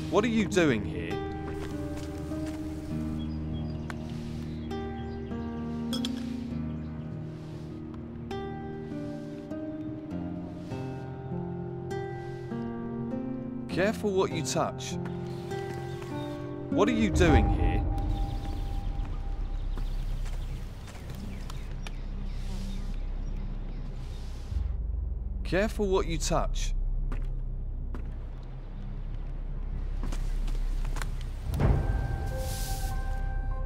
What are you doing here? Careful what you touch. What are you doing here? Careful what you touch.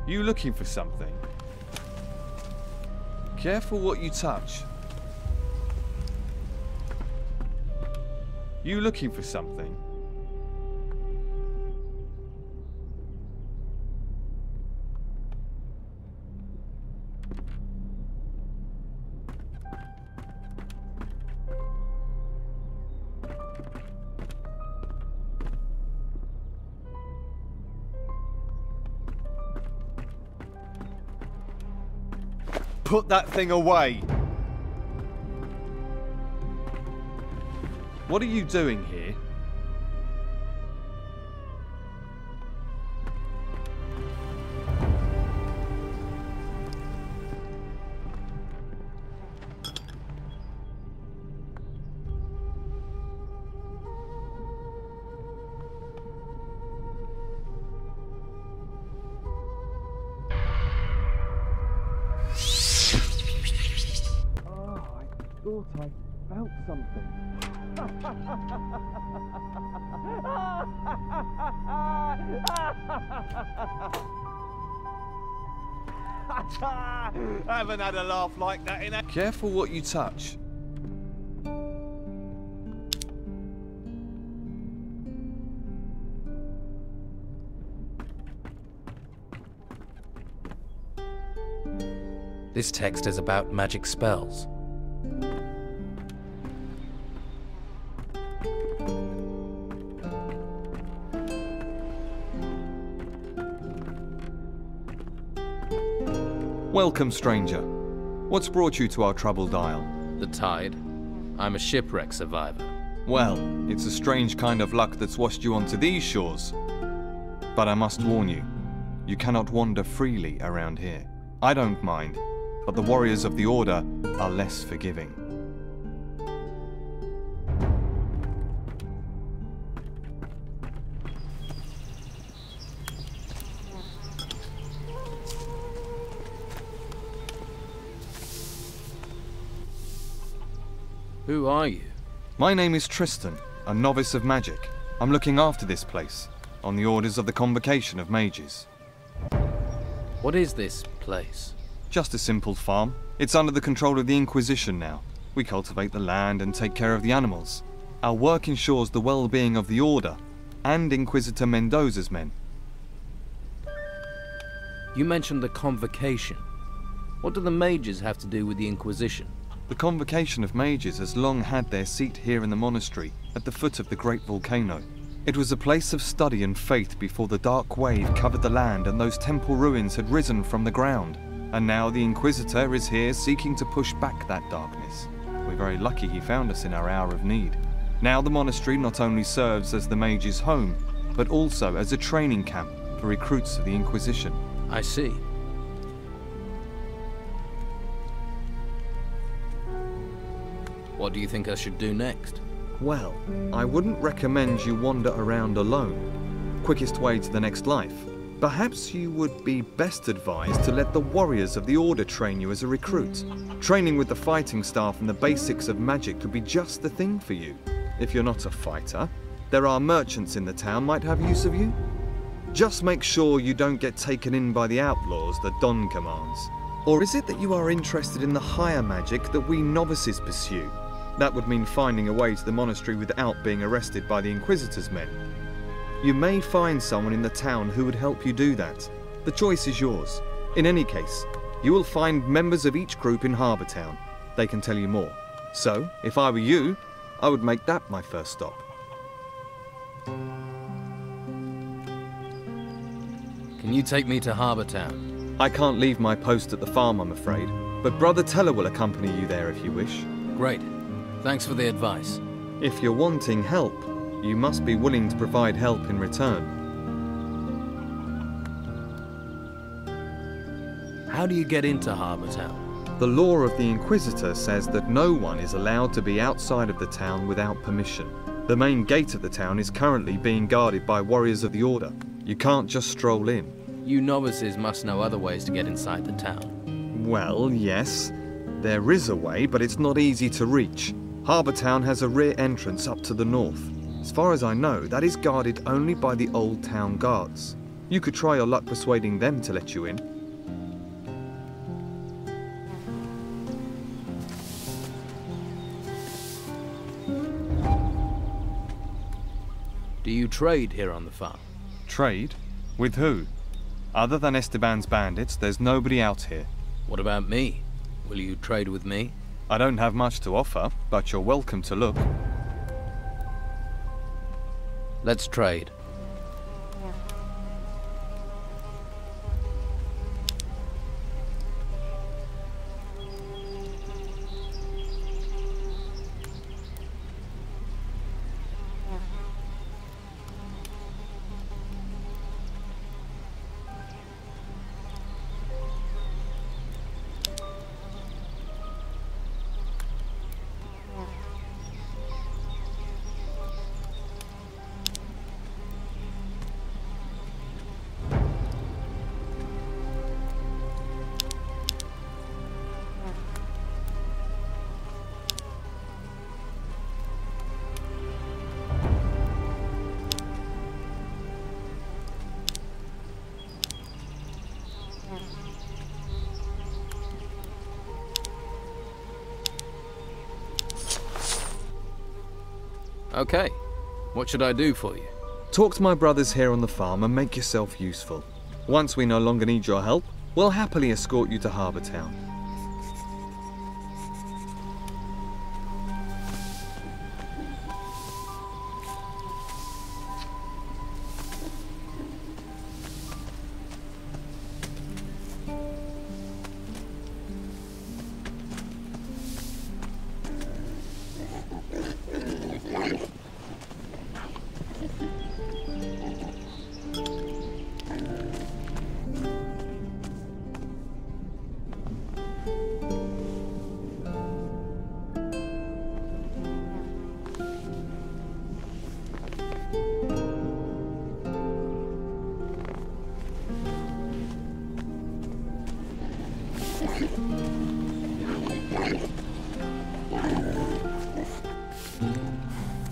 You looking for something? Careful what you touch. You looking for something? Put that thing away! What are you doing here? Thought I felt something. I haven't had a laugh like that in a... Careful what you touch. This text is about magic spells. Welcome, stranger. What's brought you to our troubled isle? The tide. I'm a shipwreck survivor. Well, it's a strange kind of luck that's washed you onto these shores. But I must warn you, you cannot wander freely around here. I don't mind, but the warriors of the Order are less forgiving. Who are you? My name is Tristan, a novice of magic. I'm looking after this place, on the orders of the Convocation of Mages. What is this place? Just a simple farm. It's under the control of the Inquisition now. We cultivate the land and take care of the animals. Our work ensures the well-being of the Order and Inquisitor Mendoza's men. You mentioned the Convocation. What do the mages have to do with the Inquisition? The Convocation of Mages has long had their seat here in the monastery, at the foot of the great volcano. It was a place of study and faith before the dark wave covered the land and those temple ruins had risen from the ground. And now the Inquisitor is here seeking to push back that darkness. We're very lucky he found us in our hour of need. Now the monastery not only serves as the mages' home, but also as a training camp for recruits of the Inquisition. I see. What do you think I should do next? Well, I wouldn't recommend you wander around alone. Quickest way to the next life. Perhaps you would be best advised to let the warriors of the Order train you as a recruit. Training with the fighting staff and the basics of magic could be just the thing for you. If you're not a fighter, there are merchants in the town might have use of you. Just make sure you don't get taken in by the outlaws that Don commands. Or is it that you are interested in the higher magic that we novices pursue? That would mean finding a way to the monastery without being arrested by the Inquisitor's men. You may find someone in the town who would help you do that. The choice is yours. In any case, you will find members of each group in Harbour Town. They can tell you more. So, if I were you, I would make that my first stop. Can you take me to Harbour Town? I can't leave my post at the farm, I'm afraid, but Brother Teller will accompany you there if you wish. Great. Thanks for the advice. If you're wanting help, You must be willing to provide help in return. How do you get into Harbour Town? The law of the Inquisitor says that no one is allowed to be outside of the town without permission. The main gate of the town is currently being guarded by warriors of the Order. You can't just stroll in. You novices must know other ways to get inside the town. Well, yes. There is a way, but it's not easy to reach. Harbour Town has a rear entrance up to the north. As far as I know, that is guarded only by the Old Town Guards. You could try your luck persuading them to let you in. Do you trade here on the farm? Trade? With who? Other than Esteban's bandits, there's nobody out here. What about me? Will you trade with me? I don't have much to offer, but you're welcome to look. Let's trade. Okay. What should I do for you? Talk to my brothers here on the farm and make yourself useful. Once we no longer need your help, we'll happily escort you to Harbour Town.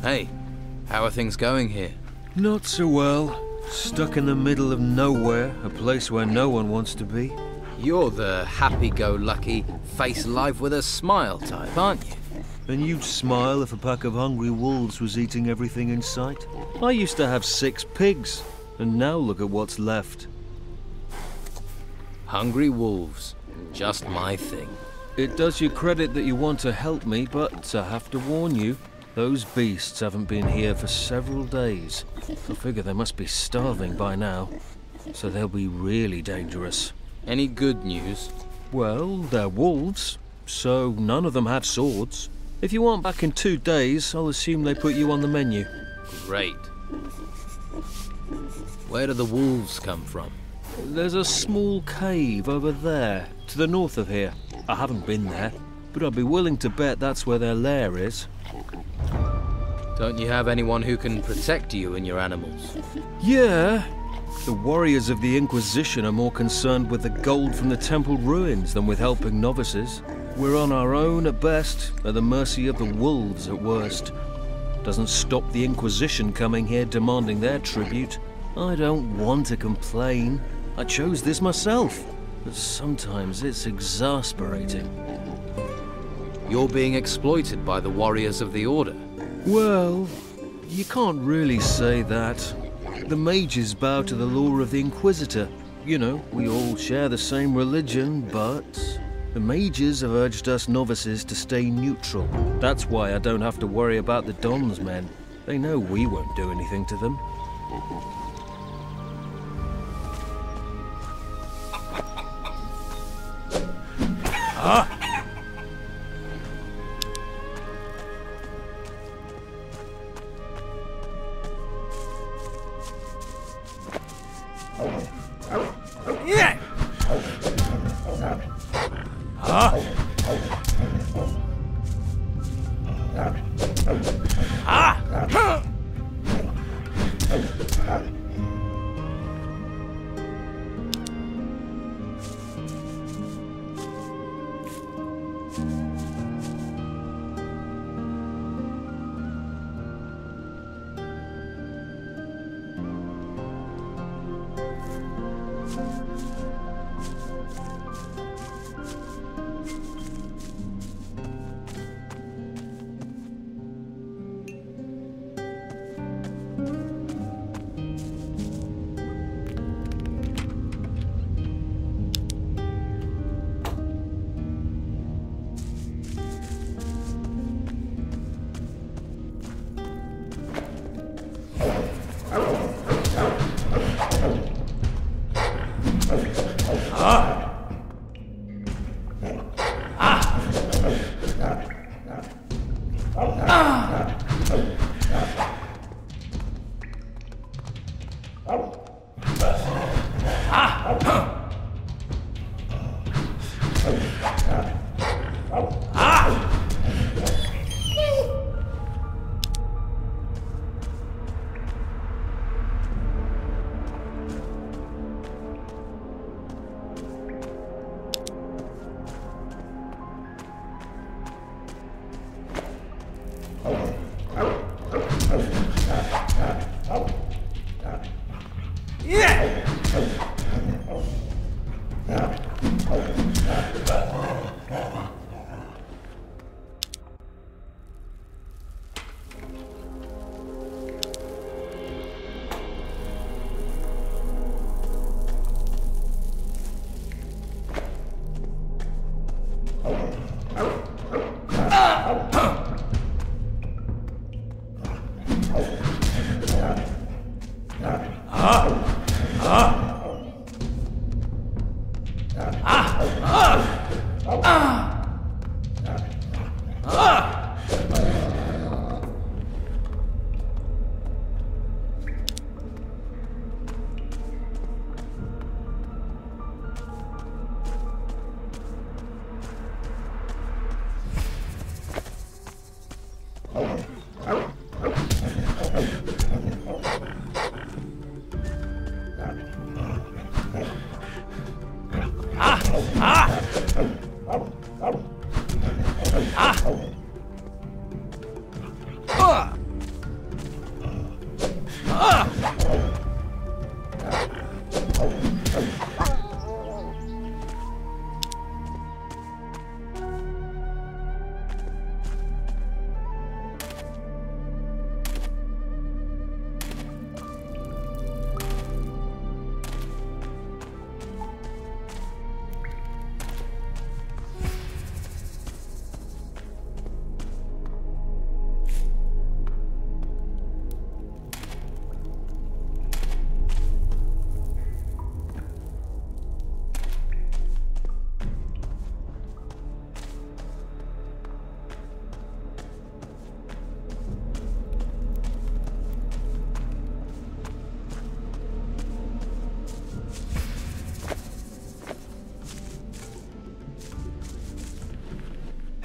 Hey, how are things going here? Not so well. Stuck in the middle of nowhere, a place where no one wants to be. You're the happy-go-lucky, face life with a smile type, aren't you? And you'd smile if a pack of hungry wolves was eating everything in sight. I used to have 6 pigs, and now look at what's left. Hungry wolves. Just my thing. It does you credit that you want to help me, but I have to warn you, those beasts haven't been here for several days. I figure they must be starving by now, so they'll be really dangerous. Any good news? Well, they're wolves, so none of them have swords. If you want back in 2 days, I'll assume they put you on the menu. Great. Where do the wolves come from? There's a small cave over there, to the north of here. I haven't been there, but I'd be willing to bet that's where their lair is. Don't you have anyone who can protect you and your animals? Yeah. The warriors of the Inquisition are more concerned with the gold from the temple ruins than with helping novices. We're on our own at best, at the mercy of the wolves at worst. Doesn't stop the Inquisition coming here demanding their tribute. I don't want to complain. I chose this myself. But sometimes it's exasperating. You're being exploited by the warriors of the Order. Well, you can't really say that. The mages bow to the law of the Inquisitor. You know, we all share the same religion, but the mages have urged us novices to stay neutral. That's why I don't have to worry about the Don's men. They know we won't do anything to them.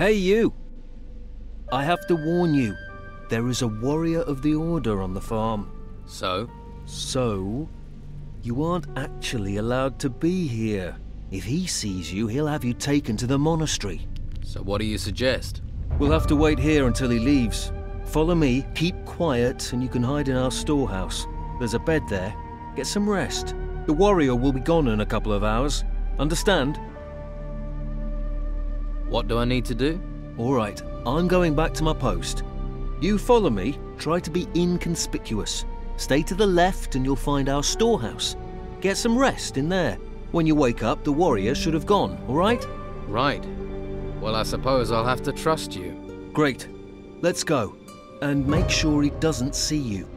Hey, you! I have to warn you, there is a warrior of the Order on the farm. So? So, you aren't actually allowed to be here. If he sees you, he'll have you taken to the monastery. So what do you suggest? We'll have to wait here until he leaves. Follow me, keep quiet, and you can hide in our storehouse. There's a bed there. Get some rest. The warrior will be gone in a couple of hours. Understand? What do I need to do? All right, I'm going back to my post. You follow me, try to be inconspicuous. Stay to the left and you'll find our storehouse. Get some rest in there. When you wake up, the warrior should have gone, all right? Right. Well, I suppose I'll have to trust you. Great. Let's go. And make sure he doesn't see you.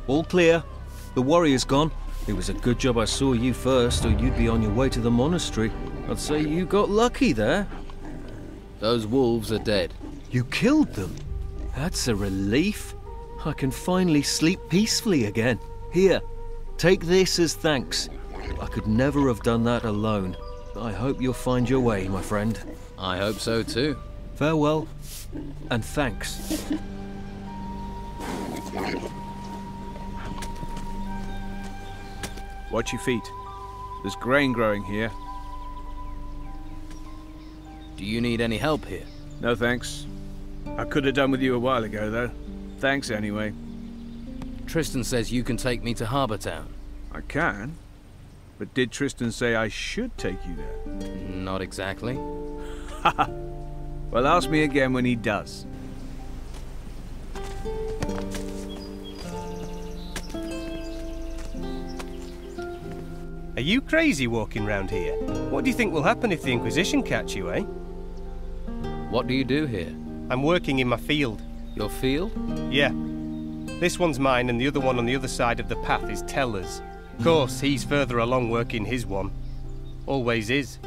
All clear. The warrior's gone. It was a good job I saw you first, or you'd be on your way to the monastery. I'd say you got lucky there. Those wolves are dead. You killed them? That's a relief. I can finally sleep peacefully again. Here, take this as thanks. I could never have done that alone. I hope you'll find your way, my friend. I hope so too. Farewell, and thanks. Watch your feet. There's grain growing here. Do you need any help here? No thanks. I could have done with you a while ago, though. Thanks anyway. Tristan says you can take me to Harbour Town. I can. But did Tristan say I should take you there? Not exactly. Well, ask me again when he does. Are you crazy walking round here? What do you think will happen if the Inquisition catch you, eh? What do you do here? I'm working in my field. Your field? Yeah. This one's mine and the other one on the other side of the path is Teller's. Of course, he's further along working his one. Always is.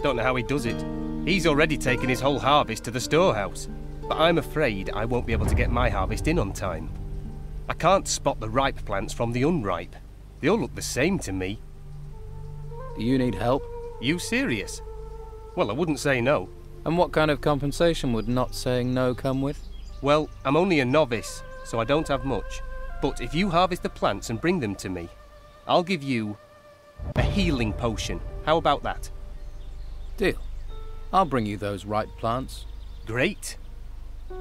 Don't know how he does it. He's already taken his whole harvest to the storehouse. But I'm afraid I won't be able to get my harvest in on time. I can't spot the ripe plants from the unripe. They all look the same to me. Do you need help? You serious? Well, I wouldn't say no. And what kind of compensation would not saying no come with? Well, I'm only a novice, so I don't have much. But if you harvest the plants and bring them to me, I'll give you a healing potion. How about that? Deal. I'll bring you those ripe plants. Great.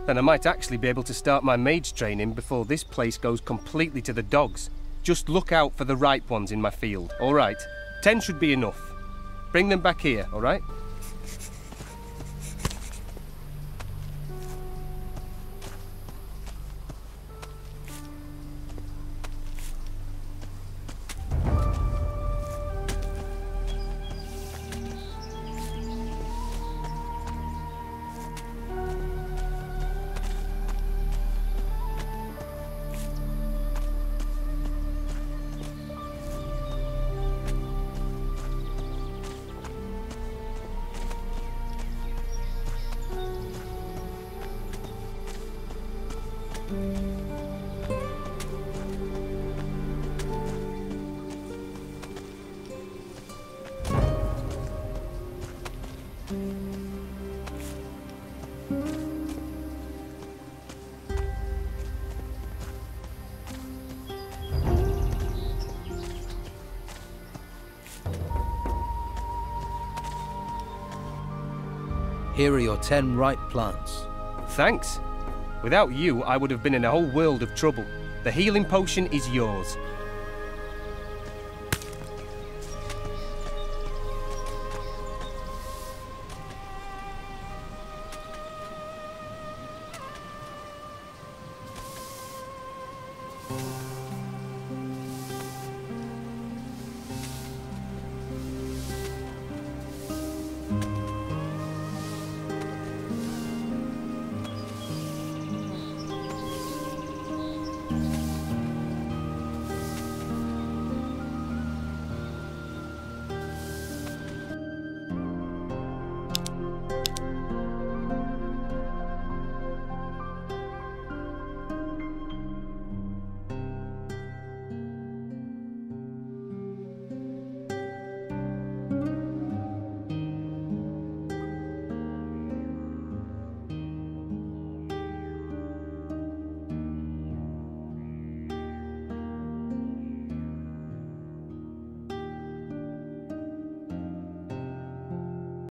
Then I might actually be able to start my mage training before this place goes completely to the dogs. Just look out for the ripe ones in my field, all right? 10 should be enough. Bring them back here, all right? Here are your 10 ripe plants. Thanks. Without you, I would have been in a whole world of trouble. The healing potion is yours.